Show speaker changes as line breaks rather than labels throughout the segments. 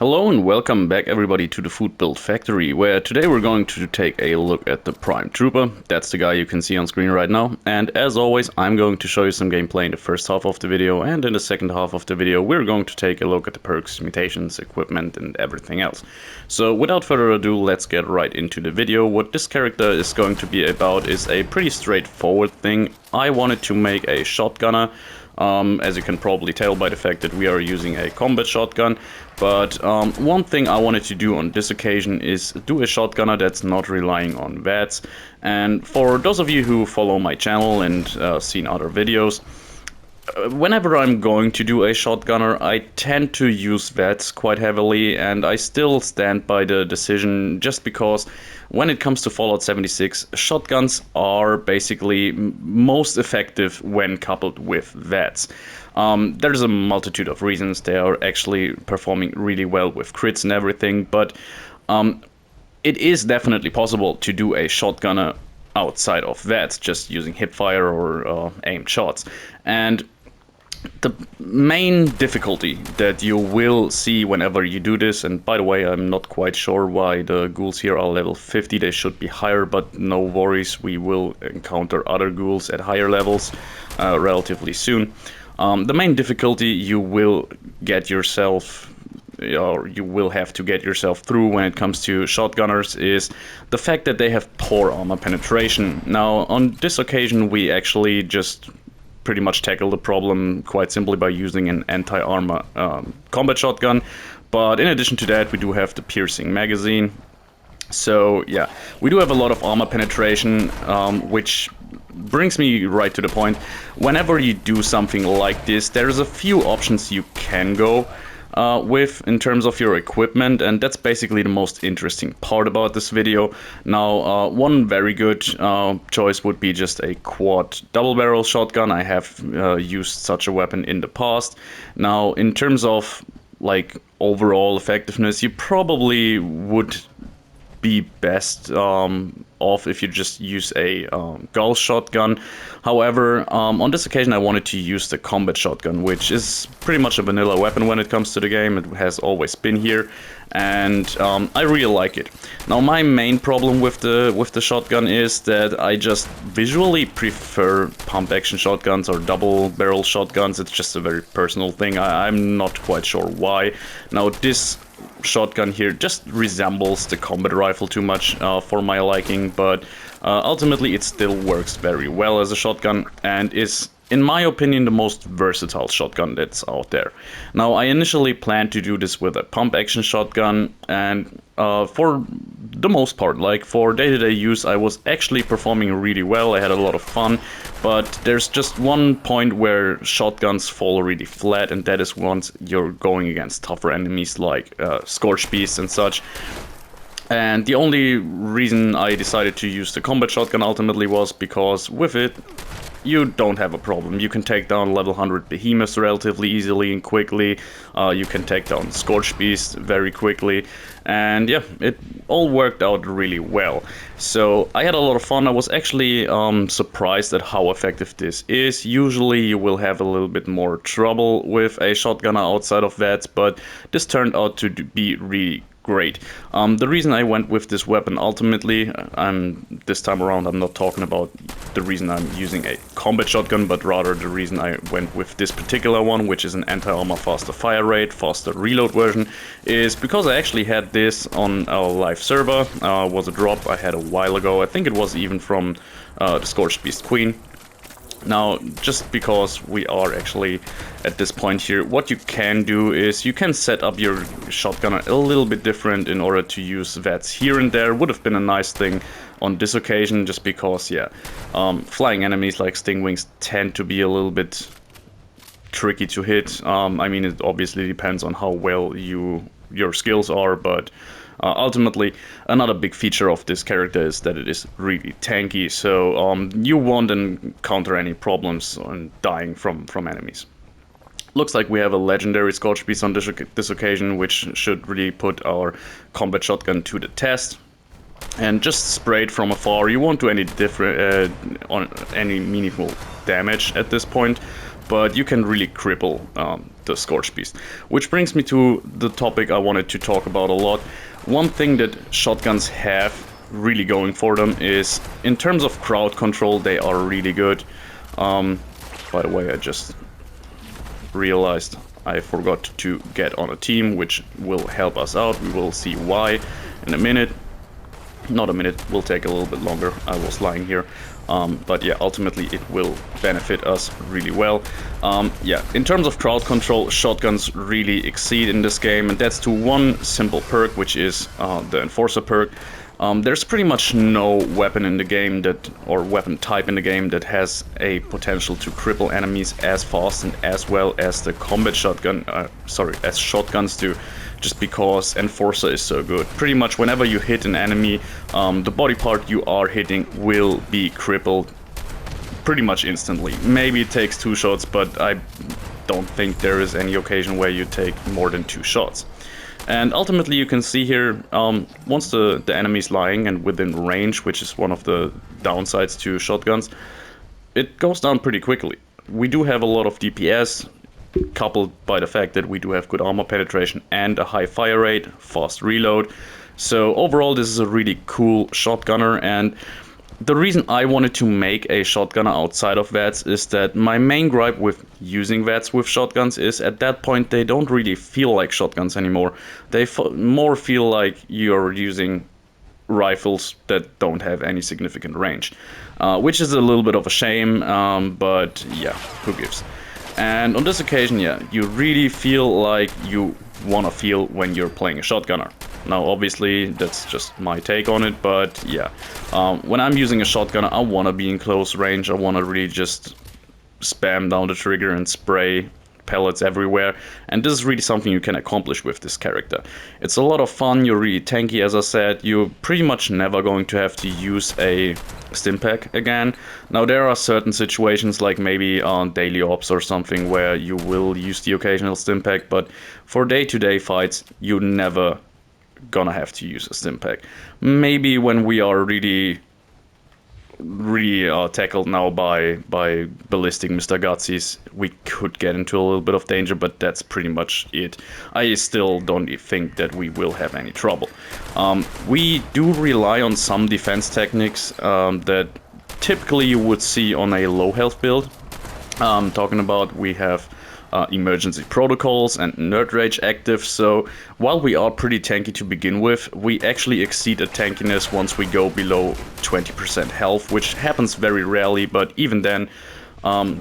Hello and welcome back everybody to the Food Build Factory, where today we're going to take a look at the Prime Trooper. That's the guy you can see on screen right now. And as always, I'm going to show you some gameplay in the first half of the video, and in the second half of the video we're going to take a look at the perks, mutations, equipment and everything else. So without further ado, let's get right into the video. What this character is going to be about is a pretty straightforward thing. I wanted to make a shotgunner. As you can probably tell by the fact that we are using a combat shotgun. But one thing I wanted to do on this occasion is do a shotgunner that's not relying on VATS. And for those of you who follow my channel and seen other videos, whenever I'm going to do a shotgunner, I tend to use VATS quite heavily, and I still stand by the decision just because when it comes to Fallout 76, shotguns are basically most effective when coupled with VATS. There's a multitude of reasons. They are actually performing really well with crits and everything, but it is definitely possible to do a shotgunner outside of VATS, just using hipfire or aimed shots. And the main difficulty that you will see whenever you do this, and by the way, I'm not quite sure why the ghouls here are level 50, they should be higher, but no worries, we will encounter other ghouls at higher levels relatively soon. The main difficulty you will get yourself, or you will have to get yourself through when it comes to shotgunners, is the fact that they have poor armor penetration. Now, on this occasion, we actually just pretty much tackle the problem quite simply by using an anti-armor combat shotgun. But in addition to that, we do have the piercing magazine. So yeah, we do have a lot of armor penetration, which brings me right to the point. Whenever you do something like this, there's a few options you can go with in terms of your equipment, and that's basically the most interesting part about this video. Now, one very good choice would be just a quad double barrel shotgun. I have used such a weapon in the past. Now, in terms of like overall effectiveness, you probably would be best off if you just use a Gauss shotgun. However, on this occasion I wanted to use the combat shotgun, which is pretty much a vanilla weapon when it comes to the game. It has always been here, and I really like it. Now, my main problem with the shotgun is that I just visually prefer pump action shotguns or double barrel shotguns. It's just a very personal thing. I'm not quite sure why. Now, this shotgun here just resembles the combat rifle too much for my liking, but ultimately it still works very well as a shotgun and is, in my opinion, the most versatile shotgun that's out there. Now, I initially planned to do this with a pump action shotgun, and for the most part, like for day-to-day use, I was actually performing really well. I had a lot of fun, but there's just one point where shotguns fall really flat, and that is once you're going against tougher enemies like Scorch Beasts and such. And the only reason I decided to use the combat shotgun ultimately was because with it, you don't have a problem. You can take down level 100 behemoths relatively easily and quickly. You can take down Scorch Beasts very quickly. And yeah, it all worked out really well. So I had a lot of fun. I was actually surprised at how effective this is. Usually you will have a little bit more trouble with a shotgunner outside of that, but this turned out to be really great. The reason I went with this weapon ultimately, this time around I'm not talking about the reason I'm using a combat shotgun, but rather the reason I went with this particular one, which is an anti-armor faster fire rate, faster reload version, is because I actually had this on our live server. Was a drop I had a while ago. I think it was even from the Scorched Beast Queen. Now, just because we are actually at this point here, what you can do is you can set up your shotgunner a little bit different in order to use VATS here and there. Would have been a nice thing on this occasion, just because, yeah, flying enemies like Stingwings tend to be a little bit tricky to hit. I mean, it obviously depends on how well your skills are, but ultimately, another big feature of this character is that it is really tanky, so you won't encounter any problems on dying from enemies. Looks like we have a legendary Scorch Beast on this occasion, which should really put our combat shotgun to the test. And just spray it from afar, you won't do any any meaningful damage at this point, but you can really cripple the Scorch Beast. Which brings me to the topic I wanted to talk about a lot. One thing that shotguns have really going for them is, in terms of crowd control, they are really good. By the way, I just realized I forgot to get on a team, which will help us out. We will see why in a minute. Not a minute, will take a little bit longer. I was lying here. But yeah, ultimately it will benefit us really well. Yeah, in terms of crowd control, shotguns really exceed in this game, and that's to one simple perk, which is the Enforcer perk. There's pretty much no weapon in the game or weapon type in the game that has a potential to cripple enemies as fast and as well as the combat shotgun, as shotguns do, just because Enforcer is so good. Pretty much whenever you hit an enemy, the body part you are hitting will be crippled pretty much instantly. Maybe it takes 2 shots, but I don't think there is any occasion where you take more than 2 shots. And ultimately you can see here, once the enemy's lying and within range, which is one of the downsides to shotguns, it goes down pretty quickly. We do have a lot of DPS, coupled by the fact that we do have good armor penetration and a high fire rate, fast reload. So overall this is a really cool shotgunner, and the reason I wanted to make a shotgunner outside of VATS is that my main gripe with using VATS with shotguns is at that point they don't really feel like shotguns anymore. They more feel like you're using rifles that don't have any significant range, which is a little bit of a shame, but yeah, who gives. And on this occasion, yeah, you really feel like you want to feel when you're playing a shotgunner. Now, obviously, that's just my take on it, but yeah. When I'm using a shotgunner, I want to be in close range. I want to really just spam down the trigger and spray pellets everywhere, and this is really something you can accomplish with this character. It's a lot of fun, you're really tanky, as I said. You're pretty much never going to have to use a Stimpak again. Now there are certain situations, like maybe on daily ops or something, where you will use the occasional Stimpak, but for day-to-day fights you're never gonna have to use a Stimpak. Maybe when we are really tackled now by ballistic Mr. Gutsy's, we could get into a little bit of danger, but that's pretty much it. I still don't think that we will have any trouble. We do rely on some defense techniques that typically you would see on a low health build. Talking about, we have emergency protocols and Nerd Rage active, so while we are pretty tanky to begin with, we actually exceed a tankiness once we go below 20% health, which happens very rarely, but even then,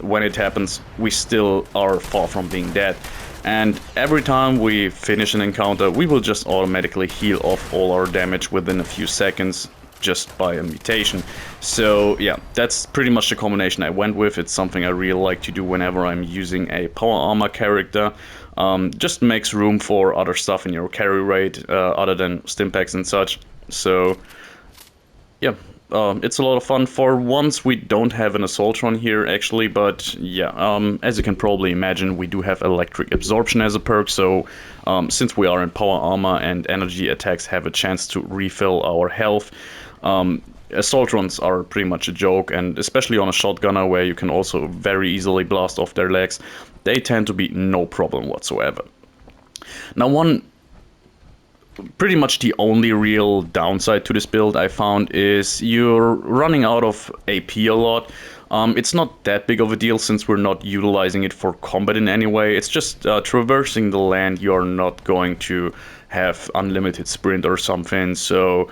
when it happens, we still are far from being dead. And every time we finish an encounter, we will just automatically heal off all our damage within a few seconds, just by a mutation. So yeah, that's pretty much the combination I went with. It's something I really like to do whenever I'm using a power armor character. Just makes room for other stuff in your carry rate, other than Stimpaks and such. So yeah, it's a lot of fun. For once we don't have an Assaultron here actually, but yeah, as you can probably imagine, we do have Electric Absorption as a perk, so since we are in power armor and energy attacks have a chance to refill our health, Assaultrons are pretty much a joke, and especially on a shotgunner where you can also very easily blast off their legs, they tend to be no problem whatsoever. Now pretty much the only real downside to this build I found is you're running out of AP a lot. It's not that big of a deal since we're not utilizing it for combat in any way. It's just traversing the land, you're not going to have unlimited sprint or something, so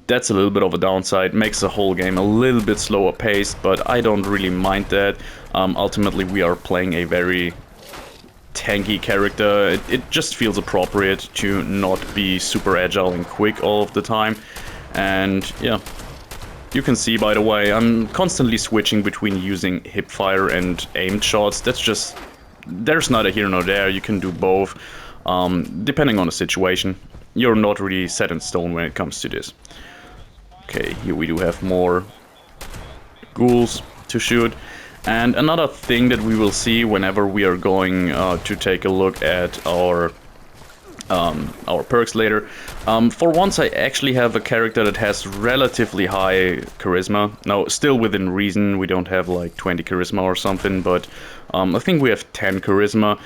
that's a little bit of a downside. Makes the whole game a little bit slower paced, but I don't really mind that. Ultimately we are playing a very tanky character. It just feels appropriate to not be super agile and quick all of the time. And yeah, you can see, by the way, I'm constantly switching between using hipfire and aimed shots. That's just, there's neither here nor there. You can do both, depending on the situation. You're not really set in stone when it comes to this. Okay, here we do have more ghouls to shoot. And another thing that we will see whenever we are going to take a look at our our perks later. For once, I actually have a character that has relatively high charisma. Now, still within reason, we don't have like 20 charisma or something, but I think we have 10 charisma.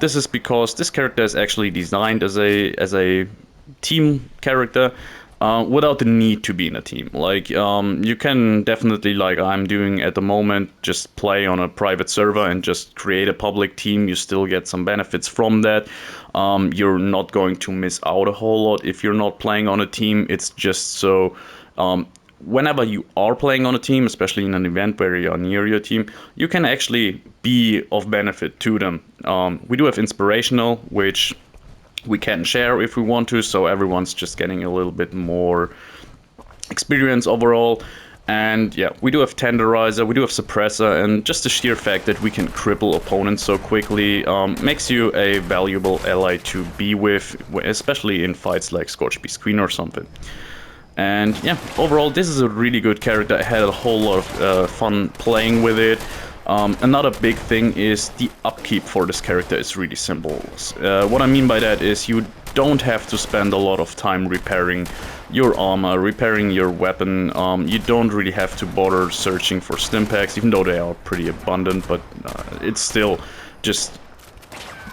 This is because this character is actually designed as a team character. Without the need to be in a team. Like, you can definitely, like I'm doing at the moment, just play on a private server and just create a public team. You still get some benefits from that. You're not going to miss out a whole lot if you're not playing on a team. It's just so... whenever you are playing on a team, especially in an event where you are near your team, you can actually be of benefit to them. We do have Inspirational, which we can share if we want to, so everyone's just getting a little bit more experience overall. And yeah, we do have Tenderizer, we do have Suppressor, and just the sheer fact that we can cripple opponents so quickly makes you a valuable ally to be with, especially in fights like Scorched Beast Queen or something. And yeah, overall this is a really good character. I had a whole lot of fun playing with it. Another big thing is the upkeep for this character is really simple. What I mean by that is you don't have to spend a lot of time repairing your armor, repairing your weapon. You don't really have to bother searching for Stimpaks, even though they are pretty abundant, but it's still just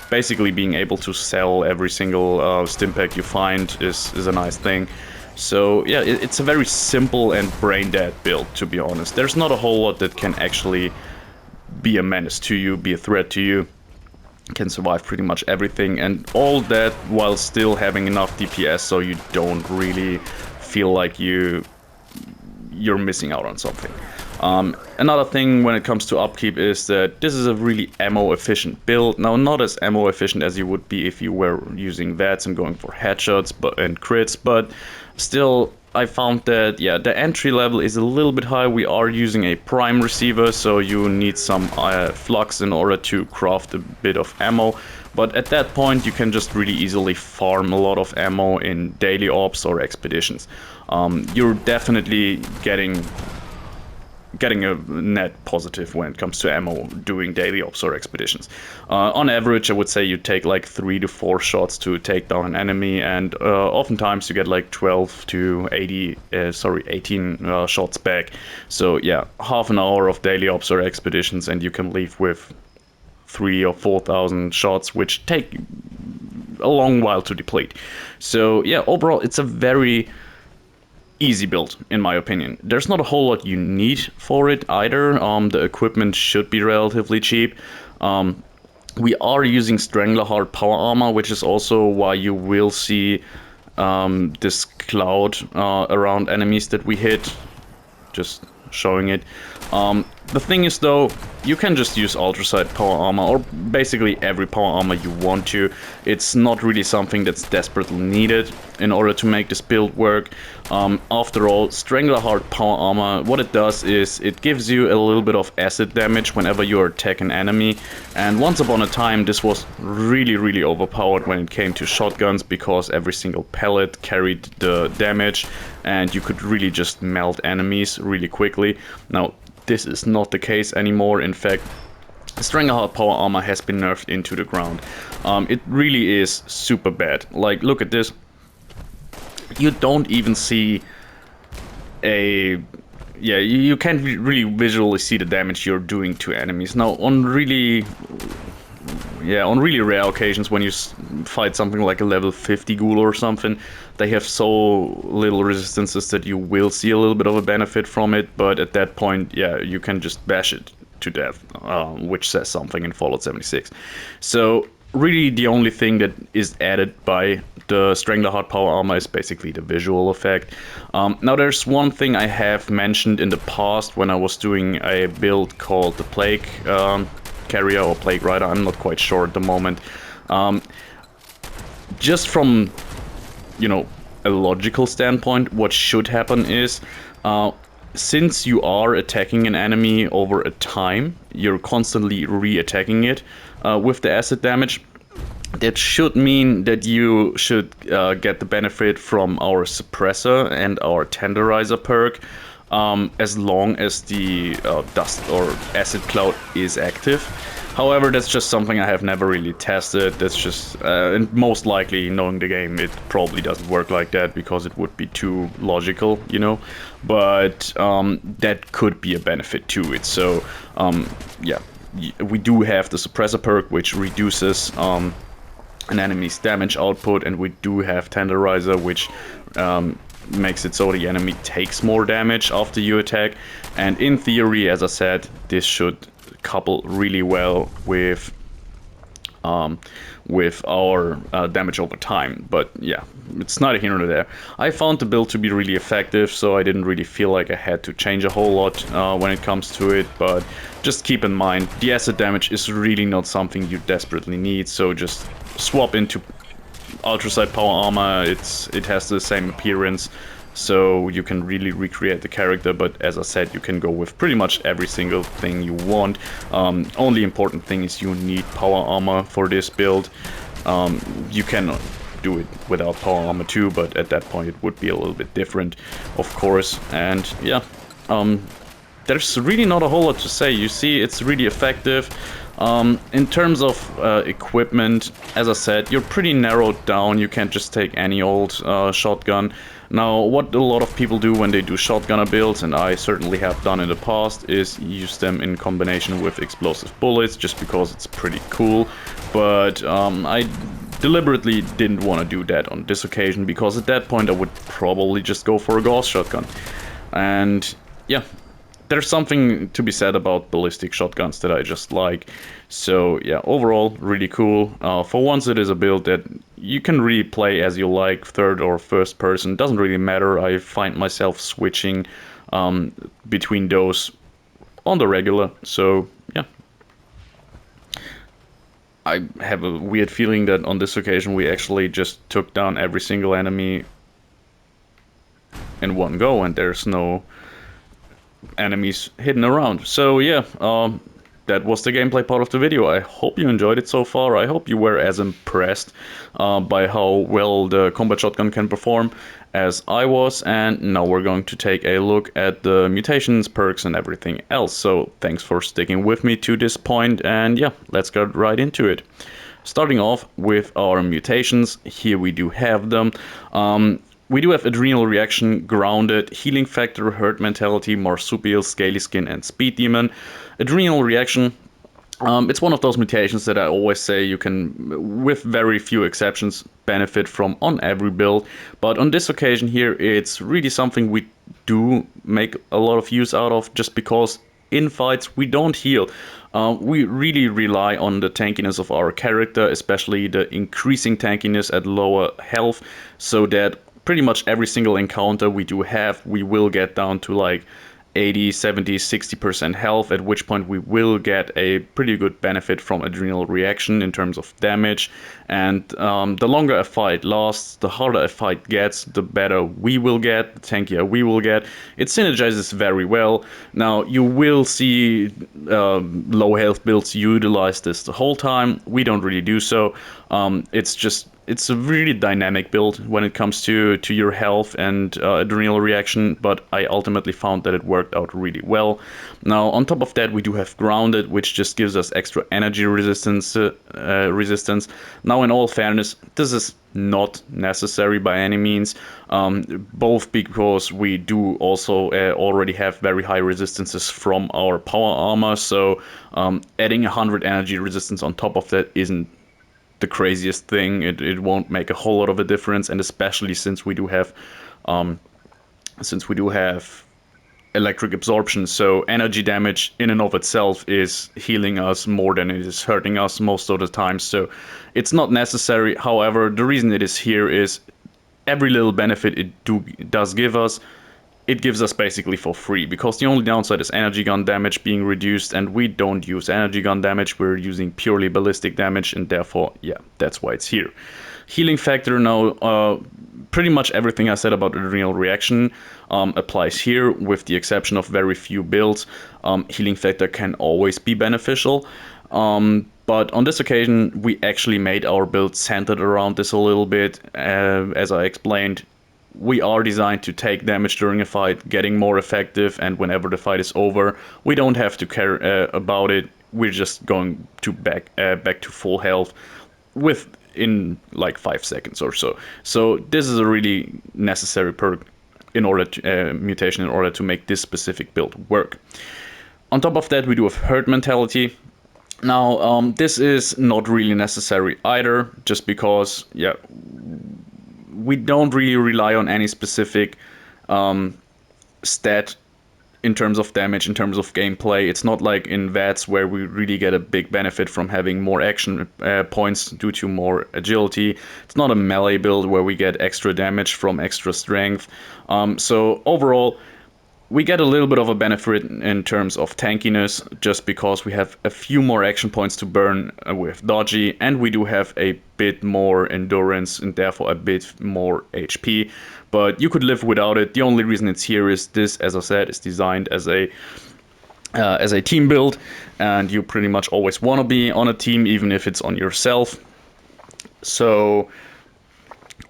basically being able to sell every single Stimpak you find is a nice thing. So yeah, it's a very simple and brain-dead build, to be honest. There's not a whole lot that can actually be a menace to you, be a threat to you. Can survive pretty much everything, and all that while still having enough DPS so you don't really feel like you're missing out on something. Another thing when it comes to upkeep is that this is a really ammo efficient build. Now, not as ammo efficient as you would be if you were using VATS and going for headshots and crits, but still I found that, yeah, the entry level is a little bit high. We are using a prime receiver, so you need some flux in order to craft a bit of ammo. But at that point, you can just really easily farm a lot of ammo in daily ops or expeditions. You're definitely getting a net positive when it comes to ammo doing daily ops or expeditions. On average, I would say you take like 3 to 4 shots to take down an enemy, and oftentimes you get like 12 to 18 shots back. So yeah, half an hour of daily ops or expeditions and you can leave with 3,000 or 4,000 shots, which take a long while to deplete. So yeah, overall it's a very easy build, in my opinion. There's not a whole lot you need for it either. The equipment should be relatively cheap. We are using Strangleheart Power Armor, which is also why you will see this cloud around enemies that we hit. Just showing it. The thing is though, you can just use Ultracite Power Armor or basically every power armor you want to. It's not really something that's desperately needed in order to make this build work. After all, Strangleheart Power Armor, what it does is it gives you a little bit of acid damage whenever you attack an enemy. And once upon a time this was really overpowered when it came to shotguns, because every single pellet carried the damage and you could really just melt enemies really quickly. Now, this is not the case anymore. In fact, Strangleheart Power Armor has been nerfed into the ground. It really is super bad. Like, look at this. You don't even see a... Yeah, you can't really visually see the damage you're doing to enemies. Now, on really rare occasions, when you fight something like a level 50 ghoul or something, they have so little resistances that you will see a little bit of a benefit from it, but at that point, yeah, you can just bash it to death, which says something in Fallout 76. So, really the only thing that is added by the Strangleheart Power Armor is basically the visual effect. Now, there's one thing I have mentioned in the past when I was doing a build called the Plague Carrier or Plague Rider, I'm not quite sure at the moment. Just from, you know, a logical standpoint, what should happen is, since you are attacking an enemy over a time, you're constantly re-attacking it with the acid damage. That should mean that you should get the benefit from our Suppressor and our Tenderizer perk. as long as the dust or acid cloud is active. However, that's just something I have never really tested. That's just, and most likely, knowing the game, it probably doesn't work like that because it would be too logical, you know. But that could be a benefit to it. So, yeah, we do have the suppressor perk, which reduces an enemy's damage output, and we do have Tenderizer, which makes it so the enemy takes more damage after you attack. And in theory, as I said, this should couple really well with our damage over time. But yeah, it's neither here nor there. I found the build to be really effective, so I didn't really feel like I had to change a whole lot when it comes to it. But just keep in mind, the acid damage is really not something you desperately need, so just swap into Ultracite Power Armor. It has the same appearance, so you can really recreate the character. But as I said, you can go with pretty much every single thing you want. Only important thing is you need Power Armor for this build. You can do it without Power Armor too, but at that point it would be a little bit different, of course. And yeah, there's really not a whole lot to say. You see, it's really effective. In terms of equipment, as I said, you're pretty narrowed down. You can't just take any old shotgun. Now, what a lot of people do when they do shotgunner builds, and I certainly have done in the past, is use them in combination with explosive bullets, just because it's pretty cool. But I deliberately didn't want to do that on this occasion, because at that point I would probably just go for a Gauss shotgun. And yeah, there's something to be said about ballistic shotguns that I just like. So yeah, overall, really cool. For once, it is a build that you can really play as you like, third or first person. Doesn't really matter. I find myself switching between those on the regular. So yeah. I have a weird feeling that on this occasion we actually just took down every single enemy in one go, and there's no enemies hidden around. So yeah, that was the gameplay part of the video. I hope you enjoyed it so far. I hope you were as impressed by how well the combat shotgun can perform as I was. And now we're going to take a look at the mutations, perks, and everything else. So thanks for sticking with me to this point, and yeah, let's get right into it. Starting off with our mutations, here we do have them. We do have Adrenal Reaction, Grounded, Healing Factor, Herd Mentality, Marsupial, Scaly Skin, and Speed Demon. Adrenal Reaction, it's one of those mutations that I always say you can, with very few exceptions, benefit from on every build. But on this occasion here, it's really something we do make a lot of use out of, just because in fights we don't heal. We really rely on the tankiness of our character, especially the increasing tankiness at lower health, so that pretty much every single encounter we do have, we will get down to like 80, 70, 60% health, at which point we will get a pretty good benefit from Adrenal Reaction in terms of damage. And the longer a fight lasts, the harder a fight gets, the better we will get, the tankier we will get. It synergizes very well. Now, you will see low health builds utilize this the whole time. We don't really do so. It's a really dynamic build when it comes to your health and Adrenal Reaction, but I ultimately found that it worked out really well. Now, on top of that, we do have Grounded, which just gives us extra energy resistance. Now, in all fairness, this is not necessary by any means, both because we do also already have very high resistances from our Power Armor, so adding 100 energy resistance on top of that isn't the craziest thing. It won't make a whole lot of a difference, and especially since we do have electric absorption, so energy damage in and of itself is healing us more than it is hurting us most of the time, so it's not necessary. However, the reason it is here is every little benefit it does give us, it gives us basically for free, because the only downside is energy gun damage being reduced, and we don't use energy gun damage, we're using purely ballistic damage, and therefore, yeah, that's why it's here. Healing Factor, now, pretty much everything I said about Adrenal Reaction applies here, with the exception of very few builds. Healing Factor can always be beneficial, but on this occasion, we actually made our build centered around this a little bit. As I explained, we are designed to take damage during a fight, getting more effective, and whenever the fight is over, we don't have to care about it. We're just going to back to full health within like 5 seconds or so. So this is a really necessary perk in order to mutation in order to make this specific build work. On top of that, we do have herd mentality. Now, this is not really necessary either, just because, yeah, we don't really rely on any specific stat in terms of damage, in terms of gameplay. It's not like in VATS where we really get a big benefit from having more action points due to more agility. It's not a melee build where we get extra damage from extra strength. So overall, we get a little bit of a benefit in terms of tankiness, just because we have a few more action points to burn with dodgy, and we do have a bit more endurance and therefore a bit more HP. But you could live without it. The only reason it's here is this, as I said, is designed as a team build, and you pretty much always want to be on a team, even if it's on yourself. So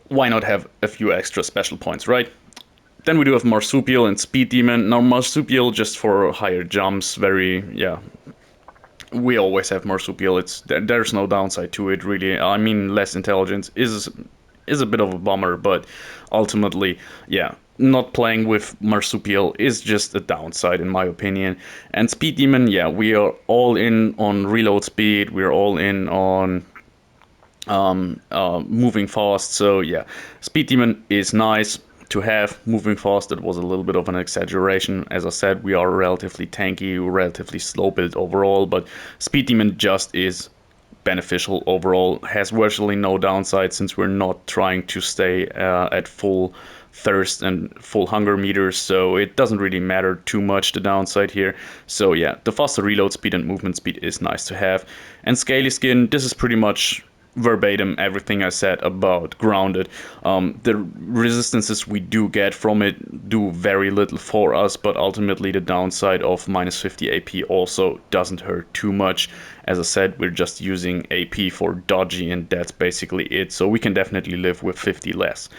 why not have a few extra special points, right? Then we do have Marsupial and Speed Demon. Now Marsupial just for higher jumps, we always have Marsupial. There's no downside to it really. I mean, less intelligence is a bit of a bummer, but ultimately, yeah, not playing with Marsupial is just a downside in my opinion. And Speed Demon, yeah, we are all in on reload speed. We're all in on moving fast. So yeah, Speed Demon is nice to have. Moving fast, it was a little bit of an exaggeration. As I said, we are relatively tanky, relatively slow build overall, but Speed Demon just is beneficial overall. Has virtually no downside since we're not trying to stay at full thirst and full hunger meters, so it doesn't really matter too much the downside here. So yeah, the faster reload speed and movement speed is nice to have. And Scaly Skin, this is pretty much verbatim everything I said about Grounded. The resistances we do get from it do very little for us, but ultimately the downside of minus 50 AP also doesn't hurt too much. As I said, we're just using AP for dodgy, and that's basically it. So we can definitely live with 50 less.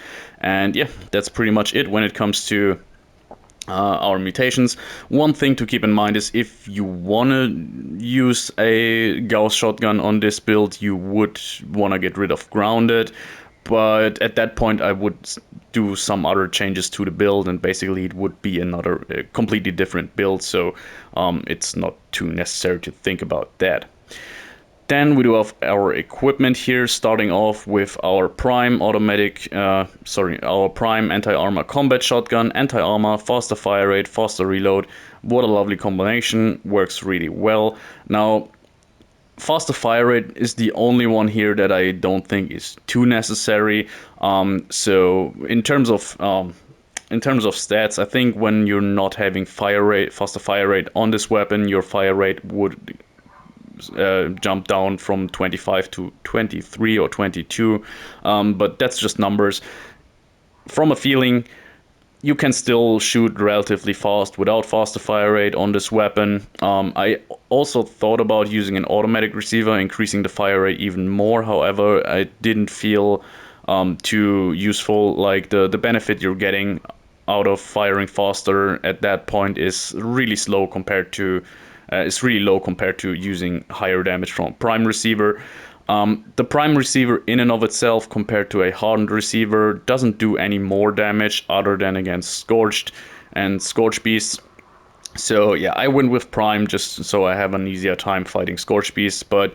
And yeah, that's pretty much it when it comes to our mutations. One thing to keep in mind is if you want to use a Gauss shotgun on this build, you would want to get rid of Grounded, but at that point I would do some other changes to the build, and basically it would be another completely different build, so it's not too necessary to think about that. Then we do have our equipment here, starting off with our prime our prime anti-armor combat shotgun, anti-armor, faster fire rate, faster reload. What a lovely combination, works really well. Now, faster fire rate is the only one here that I don't think is too necessary. So in terms of stats, I think when you're not having faster fire rate on this weapon, your fire rate would jump down from 25 to 23 or 22, but that's just numbers. From a feeling, you can still shoot relatively fast without faster fire rate on this weapon. I also thought about using an automatic receiver, increasing the fire rate even more. However, I didn't feel too useful. Like the benefit you're getting out of firing faster at that point is really slow compared to it's really low compared to using higher damage from prime receiver. The prime receiver in and of itself compared to a hardened receiver doesn't do any more damage other than against Scorched and Scorch Beasts. So yeah, I went with prime just so I have an easier time fighting Scorch Beasts, but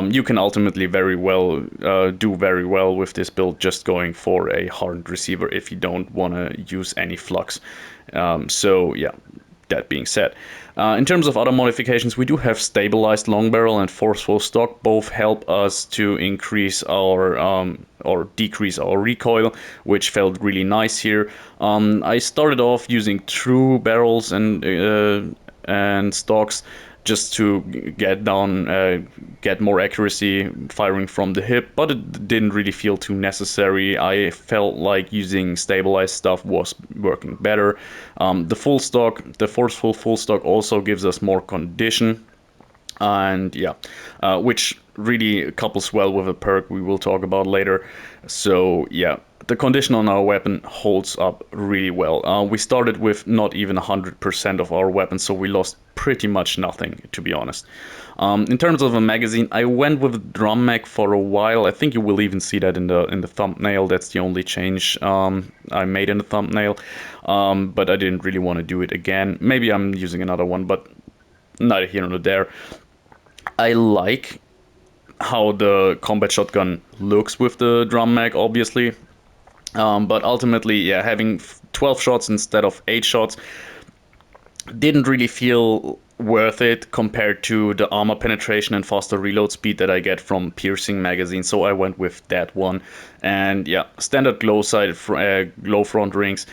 you can ultimately do very well with this build just going for a hardened receiver if you don't want to use any flux. So yeah, that being said, in terms of other modifications, we do have stabilized long barrel and forceful stock. Both help us to increase our or decrease our recoil, which felt really nice here. I started off using true barrels and stocks just to get more accuracy firing from the hip, but it didn't really feel too necessary. I felt like using stabilized stuff was working better. The forceful full stock also gives us more condition, and yeah, which really couples well with a perk we will talk about later. So yeah, the condition on our weapon holds up really well. We started with not even 100% of our weapons, so we lost pretty much nothing, to be honest. In terms of a magazine, I went with drum mag for a while. I think you will even see that in the thumbnail. That's the only change I made in the thumbnail, but I didn't really want to do it again. Maybe I'm using another one, but neither here nor there. I like how the combat shotgun looks with the drum mag, obviously. But ultimately, yeah, having 12 shots instead of 8 shots didn't really feel worth it compared to the armor penetration and faster reload speed that I get from piercing magazines. So I went with that one. And yeah, standard glow front rings.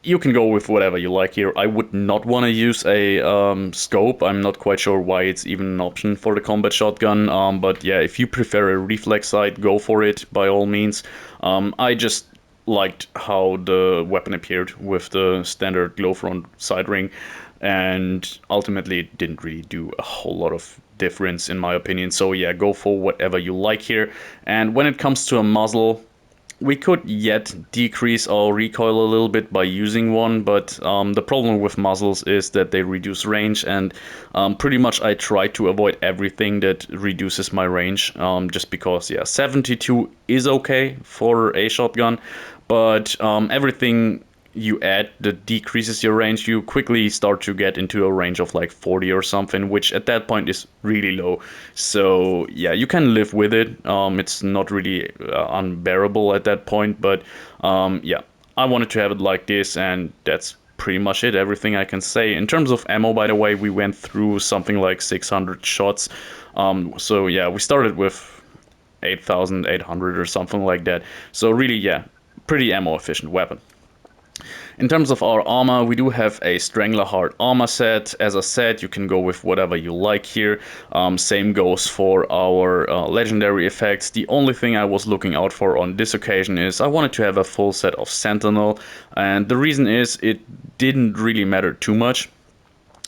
You can go with whatever you like here. I would not want to use a scope. I'm not quite sure why it's even an option for the combat shotgun. But yeah, if you prefer a reflex sight, go for it by all means. I just liked how the weapon appeared with the standard glow front side ring, and ultimately it didn't really do a whole lot of difference in my opinion. So yeah, go for whatever you like here. And when it comes to a muzzle, we could yet decrease our recoil a little bit by using one, but the problem with muzzles is that they reduce range, and pretty much I try to avoid everything that reduces my range, just because, yeah, 72 is okay for a shotgun, but everything you add that decreases your range, you quickly start to get into a range of like 40 or something, which at that point is really low. So yeah, you can live with it. It's not really unbearable at that point, but yeah, I wanted to have it like this, and that's pretty much it, everything I can say. In terms of ammo, by the way, we went through something like 600 shots. So yeah, we started with 8,800 or something like that. So really, yeah, pretty ammo efficient weapon. In terms of our armor, we do have a Stranglerheart armor set. As I said, you can go with whatever you like here. Same goes for our legendary effects. The only thing I was looking out for on this occasion is I wanted to have a full set of Sentinel, and the reason is it didn't really matter too much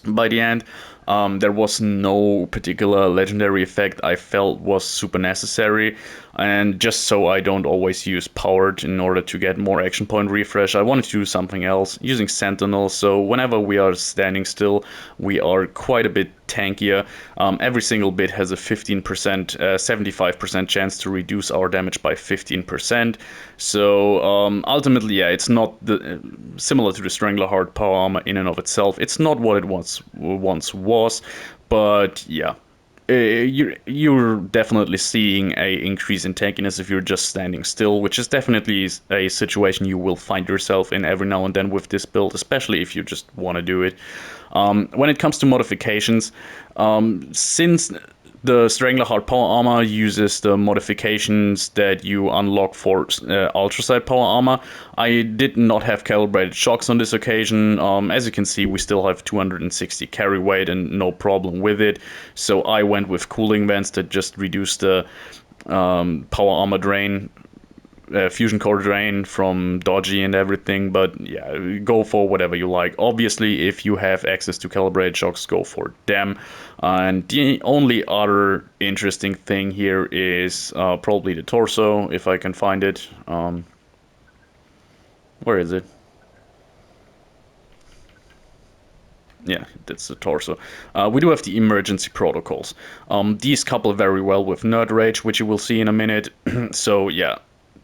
by the end. There was no particular legendary effect I felt was super necessary, and just so I don't always use powered in order to get more action point refresh, I wanted to do something else using Sentinel. So whenever we are standing still, we are quite a bit tankier. Every single bit has a 15%, 75% chance to reduce our damage by 15%. So ultimately, yeah, it's not similar to the Stranglerheart power armor in and of itself. It's not what it once was, but yeah. You're definitely seeing a increase in tankiness if you're just standing still, which is definitely a situation you will find yourself in every now and then with this build, especially if you just want to do it. When it comes to modifications, since the Stranglerheart power armor uses the modifications that you unlock for Ultrasight power armor, I did not have calibrated shocks on this occasion. As you can see, we still have 260 carry weight and no problem with it. So I went with cooling vents that just reduce the power armor drain, fusion core drain from dodgy and everything. But yeah, go for whatever you like. Obviously, if you have access to calibrated shocks, go for them. And the only other interesting thing here is probably the torso, if I can find it. Where is it? Yeah, that's the torso. We do have the emergency protocols. These couple very well with Nerd Rage, which you will see in a minute. So yeah,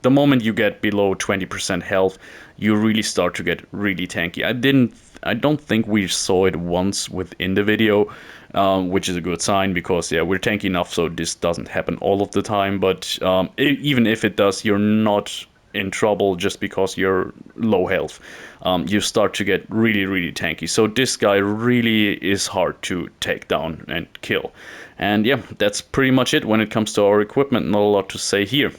the moment you get below 20% health, you really start to get really tanky. I don't think we saw it once within the video, which is a good sign because yeah, we're tanky enough so this doesn't happen all of the time. But even if it does, you're not in trouble just because you're low health. You start to get really tanky. So this guy really is hard to take down and kill. And yeah, that's pretty much it when it comes to our equipment. Not a lot to say here.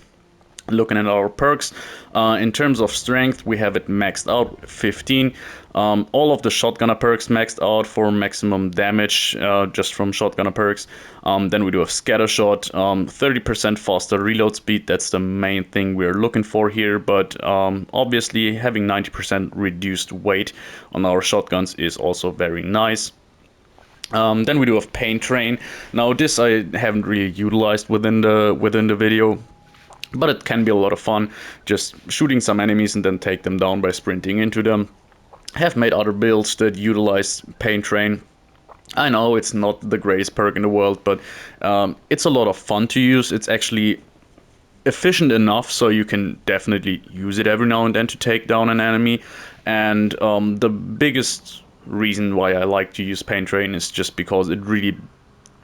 Looking at our perks, in terms of strength, we have it maxed out 15. All of the shotgunner perks maxed out for maximum damage, just from shotgunner perks. Then we do have scattershot, 30% faster reload speed. That's the main thing we're looking for here. But obviously, having 90% reduced weight on our shotguns is also very nice. Then we do have Pain Train. Now this I haven't really utilized within the video. but it can be a lot of fun just shooting some enemies and then take them down by sprinting into them. Have made other builds that utilize Pain Train. I know it's not the greatest perk in the world, but it's a lot of fun to use. It's actually efficient enough so you can definitely use it every now and then to take down an enemy. And the biggest reason why I like to use Pain Train is just because it really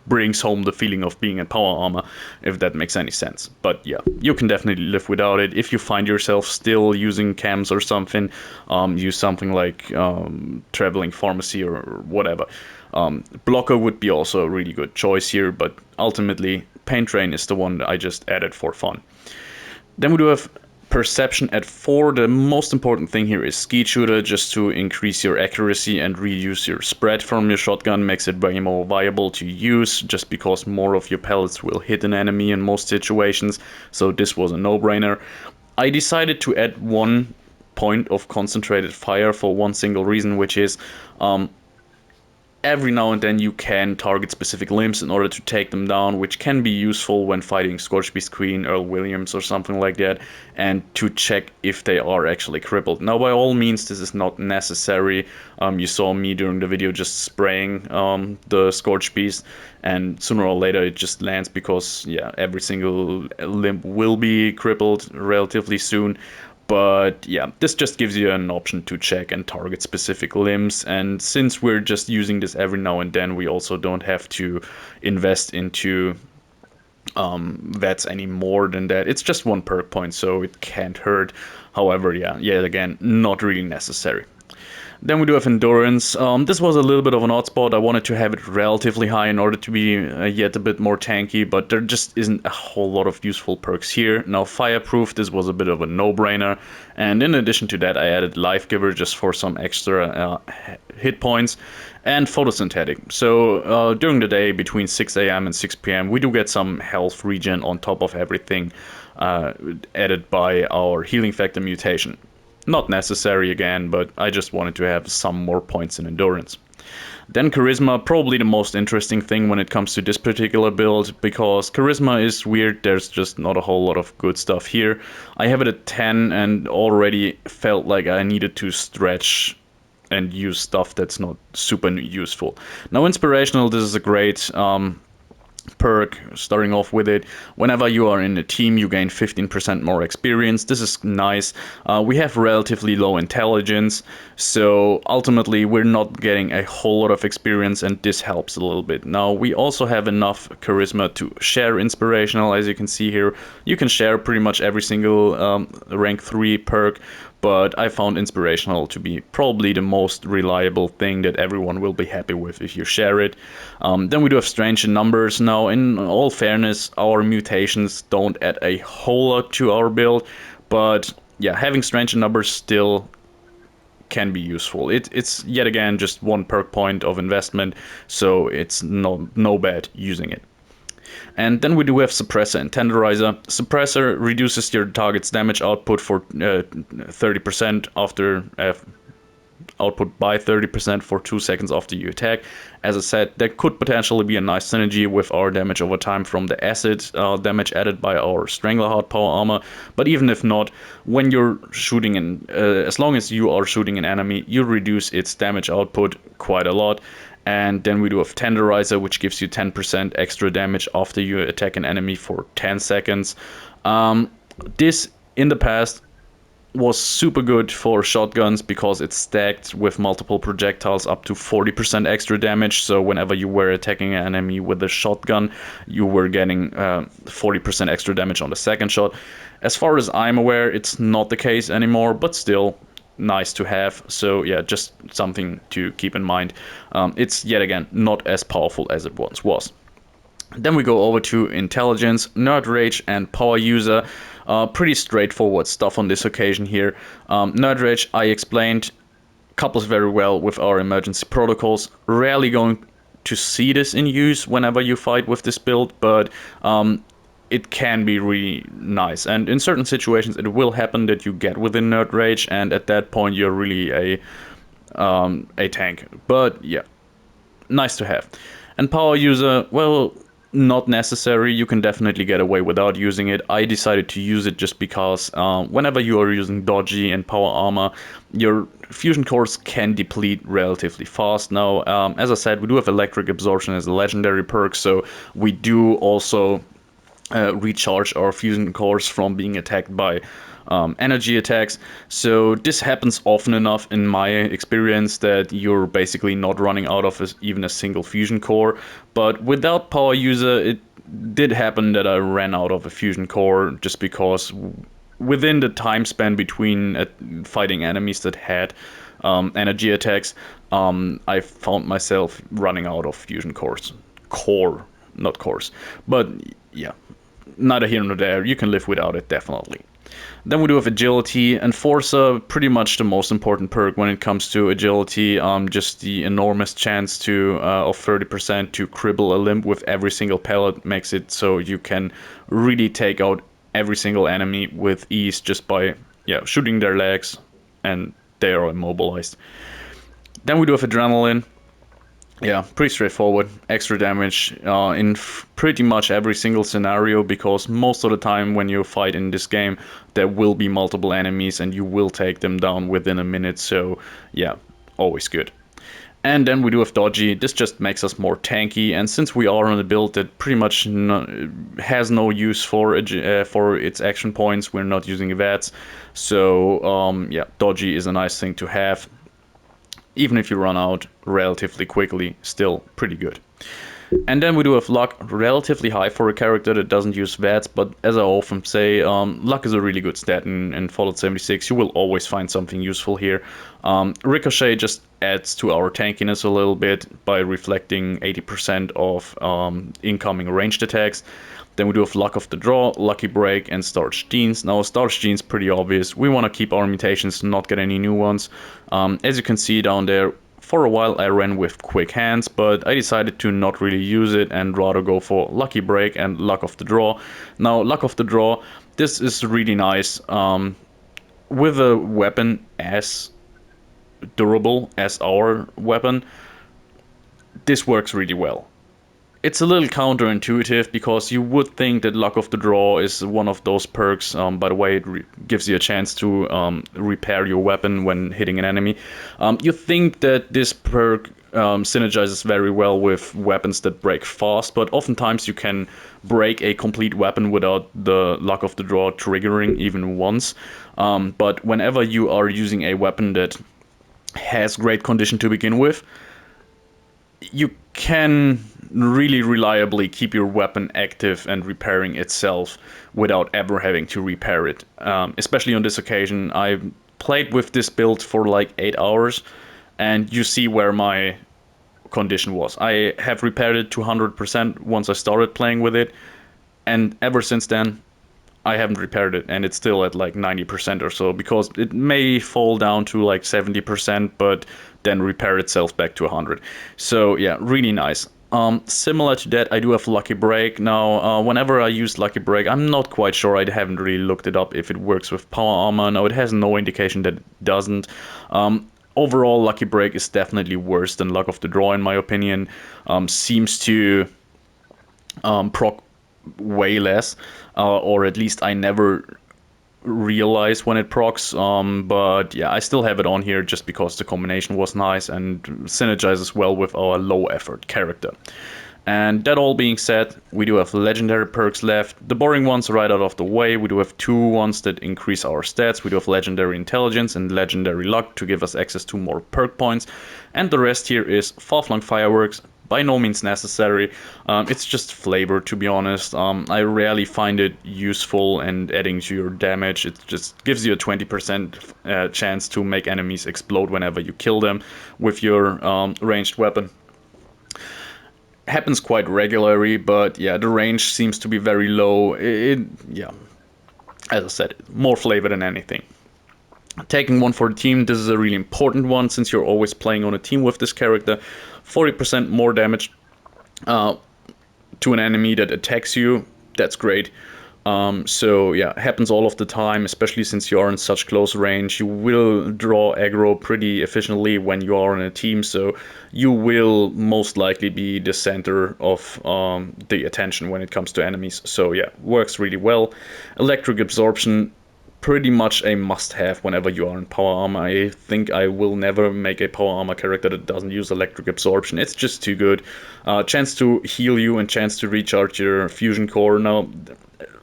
brings home the feeling of being in power armor, if that makes any sense. But yeah, you can definitely live without it. If you find yourself still using cams or something, use something like Traveling Pharmacy or whatever. Blocker would be also a really good choice here, but ultimately Pain Train is the one that I just added for fun. Then we do have Perception at 4. The most important thing here is Skeet Shooter, just to increase your accuracy and reduce your spread from your shotgun. Makes it way more viable to use, just because more of your pellets will hit an enemy in most situations. So this was a no-brainer. I decided to add 1 point of concentrated fire for one single reason, which is every now and then you can target specific limbs in order to take them down, which can be useful when fighting Scorchbeast Queen, Earl Williams or something like that, and to check if they are actually crippled. Now, by all means, this is not necessary. You saw me during the video just spraying the Scorchbeast, and sooner or later it just lands because, yeah, every single limb will be crippled relatively soon. But yeah, this just gives you an option to check and target specific limbs, and since we're just using this every now and then, we also don't have to invest into VETs any more than that. It's just 1 perk point, so it can't hurt. However, yeah, yet again, not really necessary. Then we do have Endurance. This was a little bit of an odd spot. I wanted to have it relatively high in order to be yet a bit more tanky, but there just isn't a whole lot of useful perks here. Now, Fireproof, this was a bit of a no-brainer, and in addition to that, I added Life Giver just for some extra hit points, and Photosynthetic. So during the day, between 6 AM and 6 PM, we do get some health regen on top of everything added by our Healing Factor mutation. Not necessary again, but I just wanted to have some more points in Endurance. Then Charisma, probably the most interesting thing when it comes to this particular build, because Charisma is weird, there's just not a whole lot of good stuff here. I have it at 10 and already felt like I needed to stretch and use stuff that's not super useful. Now, Inspirational, this is a great perk. Starting off with it, whenever you are in a team, you gain 15% more experience. This is nice. We have relatively low intelligence, so ultimately we're not getting a whole lot of experience, and this helps a little bit. Now, we also have enough charisma to share Inspirational. As you can see here, you can share pretty much every single rank 3 perk, but I found Inspirational to be probably the most reliable thing that everyone will be happy with if you share it. Then we do have Strange in Numbers. Now, in all fairness, our mutations don't add a whole lot to our build, but yeah, having Strange in Numbers still can be useful. It's yet again just 1 perk point of investment, so it's no bad using it. And then we do have Suppressor and Tenderizer. Suppressor reduces your target's damage output for 30% after output by 30% for 2 seconds after you attack. As I said, that could potentially be a nice synergy with our damage over time from the acid damage added by our Strangleheart power armor. But even if not, when you're shooting as long as you are shooting an enemy, you reduce its damage output quite a lot. And then we do have Tenderizer, which gives you 10% extra damage after you attack an enemy for 10 seconds. This, in the past, was super good for shotguns because it's stacked with multiple projectiles up to 40% extra damage. So whenever you were attacking an enemy with a shotgun, you were getting 40% extra damage on the second shot. As far as I'm aware, it's not the case anymore, but still nice to have. So yeah, just something to keep in mind. It's yet again not as powerful as it once was. Then we go over to Intelligence, Nerd Rage, and Power User. Pretty straightforward stuff on this occasion here. Nerd Rage, I explained, couples very well with our emergency protocols. Rarely going to see this in use whenever you fight with this build, but it can be really nice. And in certain situations, it will happen that you get within Nerd Rage, and at that point, you're really a tank. But yeah, nice to have. And Power User, well, not necessary. You can definitely get away without using it. I decided to use it just because whenever you are using dodgy and power armor, your fusion cores can deplete relatively fast. Now, as I said, we do have electric absorption as a legendary perk, so we do also recharge our fusion cores from being attacked by energy attacks. So this happens often enough in my experience that you're basically not running out of even a single fusion core. But without power user, it did happen that I ran out of a fusion core just because within the time span between fighting enemies that had energy attacks, I found myself running out of fusion cores. Not cores. But yeah, neither here nor there. You can live without it, definitely. Then we do have agility. Enforcer, pretty much the most important perk when it comes to agility. Just the enormous chance to of 30% to cripple a limb with every single pellet makes it so you can really take out every single enemy with ease just by shooting their legs, and they are immobilized. Then we do have adrenaline. Yeah, pretty straightforward. Extra damage in pretty much every single scenario, because most of the time when you fight in this game, there will be multiple enemies and you will take them down within a minute. So yeah, always good. And then we do have dodgy. This just makes us more tanky, and since we are on a build that pretty much has no use for its action points, we're not using VATS. So yeah, dodgy is a nice thing to have. Even if you run out relatively quickly, still pretty good. And then we do have luck, relatively high for a character that doesn't use VATS, but as I often say, luck is a really good stat in Fallout 76. You will always find something useful here. Ricochet just adds to our tankiness a little bit by reflecting 80% of incoming ranged attacks. Then we do have Luck of the Draw, Lucky Break, and Starch Genes. Now, Starch Genes, pretty obvious. We want to keep our mutations, not get any new ones. As you can see down there, for a while I ran with Quick Hands, but I decided to not really use it and rather go for Lucky Break and Luck of the Draw. Now, Luck of the Draw, this is really nice. With a weapon as durable as our weapon, this works really well. It's a little counterintuitive because you would think that Luck of the Draw is one of those perks. By the way, it gives you a chance to repair your weapon when hitting an enemy. You think that this perk synergizes very well with weapons that break fast, but oftentimes you can break a complete weapon without the Luck of the Draw triggering even once. But whenever you are using a weapon that has great condition to begin with, you can really reliably keep your weapon active and repairing itself without ever having to repair it. Especially on this occasion, I played with this build for like 8 hours, and you see where my condition was. I have repaired it to 100% once I started playing with it, and ever since then I haven't repaired it, and it's still at like 90% or so, because it may fall down to like 70%, but then repair itself back to 100. So yeah, really nice. Similar to that, I do have Lucky Break. Now, whenever I use Lucky Break, I'm not quite sure, I haven't really looked it up if it works with power armor. No, it has no indication that it doesn't. Overall, Lucky Break is definitely worse than Luck of the Draw, in my opinion. Seems to proc way less, or at least I never realize when it procs, but yeah, I still have it on here just because the combination was nice and synergizes well with our low effort character. And that all being said, we do have legendary perks left. The boring ones right out of the way. We do have two ones that increase our stats. We do have legendary intelligence and legendary luck to give us access to more perk points. And the rest here is far-flung fireworks. By no means necessary. It's just flavor, to be honest. I rarely find it useful and adding to your damage. It just gives you a 20% chance to make enemies explode whenever you kill them with your ranged weapon. Happens quite regularly, but yeah, the range seems to be very low. Yeah, as I said, more flavor than anything. Taking one for the team, this is a really important one since you're always playing on a team with this character. 40% more damage to an enemy that attacks you, that's great. So yeah, happens all of the time, especially since you are in such close range. You will draw aggro pretty efficiently when you are in a team, so you will most likely be the center of the attention when it comes to enemies. So yeah, works really well. Electric absorption, pretty much a must-have whenever you are in power armor. I think I will never make a power armor character that doesn't use electric absorption. It's just too good. Chance to heal you and chance to recharge your fusion core. Now,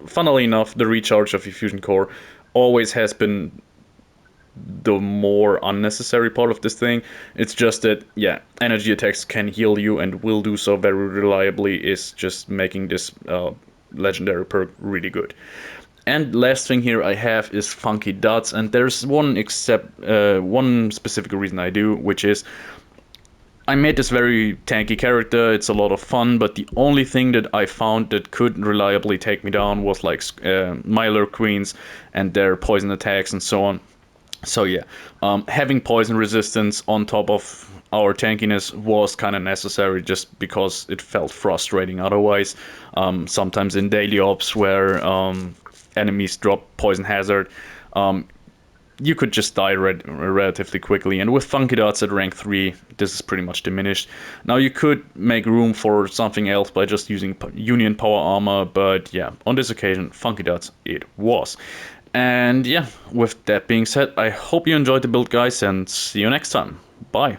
funnily enough, the recharge of your fusion core always has been the more unnecessary part of this thing. It's just that, yeah, energy attacks can heal you and will do so very reliably, is just making this legendary perk really good. And last thing here I have is Funky Dots, and there's one specific reason I do, which is I made this very tanky character. It's a lot of fun, but the only thing that I found that could reliably take me down was like Mylar Queens and their poison attacks and so on. So yeah, having poison resistance on top of our tankiness was kind of necessary, just because it felt frustrating otherwise. Sometimes in daily ops where enemies drop poison hazard, um, you could just die relatively quickly. And with Funky Dots at rank 3, this is pretty much diminished. Now you could make room for something else by just using Union Power Armor, but yeah, on this occasion, Funky Dots it was. And yeah, with that being said, I hope you enjoyed the build, guys, and see you next time. Bye.